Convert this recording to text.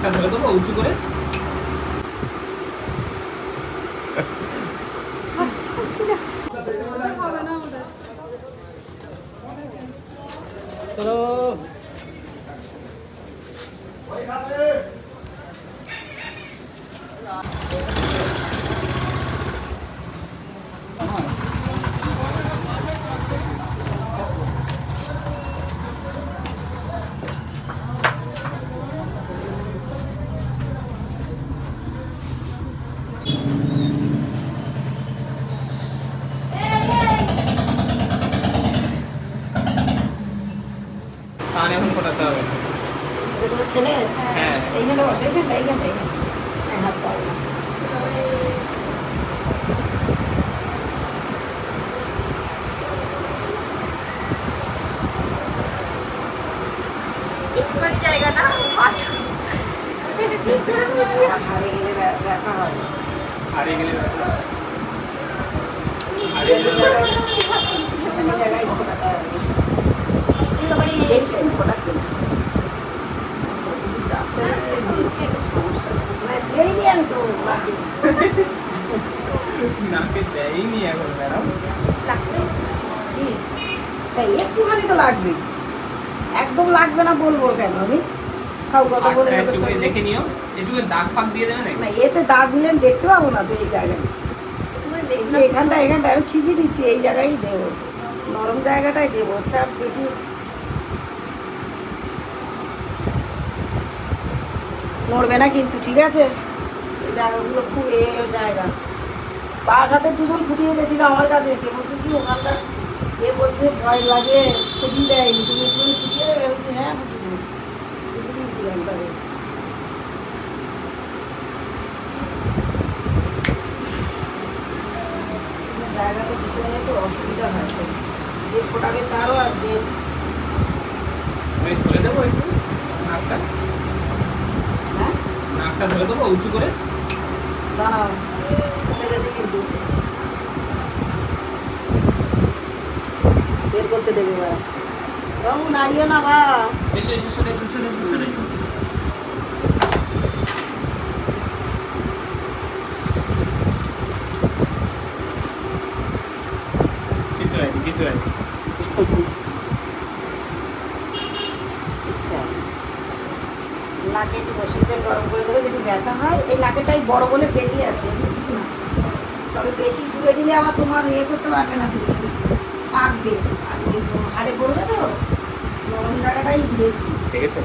নাকটা ধরে দেবো উঁচু করে। চলো কান এখন ফোটাতে হবে। ছেলে হ্যাঁ এইখানে বসে, এইখানটা হাত পাও না। একটুখানি জায়গা না ঠিক করে হারিয়ে গেলে ব্যথা হয়। হারিয়ে গেলে ব্যথা। এই জায়গায় ফোটাতে হবে। দেখবেন ফোটাচ্ছে না। যাচ্ছে না, সমস্যা মানে দিইনি আমি তো মাসি। নাকে দেয়নি এখন ম্যাডাম। কি? তাই একটুখানি তো লাগবে, একদম লাগবে না বলবো কেন আমি? খাও কথা বলে একটু করে দেখে নিও, একটু করে দাগ ফাগ দিয়ে দেবে নাকি? না, এতে দাগ দিলে আমি দেখতে পাবো না তো এই জায়গায়। এখানটা আমি ঠিকই দিচ্ছি, এই জায়গায় দেবো, নরম জায়গাটাই দেবো, চাপ বেশি। নড়বে না কিন্তু, ঠিক আছে? এই জায়গাগুলো খুব জায়গা। পাড়ার সাথে দুজন ফুটিয়ে গেছিল আমার কাছে এসে, বলছিস কি ওখানটা বলছে ভয় লাগে, ফুটিয়ে দেয়নি, তুমি একটু ফুটিয়ে দেবে? বলছি হ্যাঁ ফুটিয়ে দিয়েছিলাম তবে। জায়গাটা পিছনে তো অসুবিধা হয়, তো যে ফোটাবে তারও আর যে আমি ধরে দেবো একটু নাকটা, হ্যাঁ নাকটা ধরে দেবো উঁচু করে। দাঁড়াও, ফুটে গেছে কিন্তু বের করতে দেবে এবার। বাবু নাড়িও না বা। এসো এসো সরে এসো সরে এসো সরে এসো। কিছু হয়নি কিছু হয়নি। আচ্ছা, নাকে একটু বসে তেল গরম করে দেবে, যদি ব্যথা হয়। এই নাকেটাই বড় বলে বেরিয়ে আছে, কিছু না। তবে বেশি দূরে দিলে আবার তোমার করতে পারবে না, তুমি পাকবে আর হাড়ে পড়বে তো, নরম জায়গাটাই দিয়েছি। ঠিক আছে।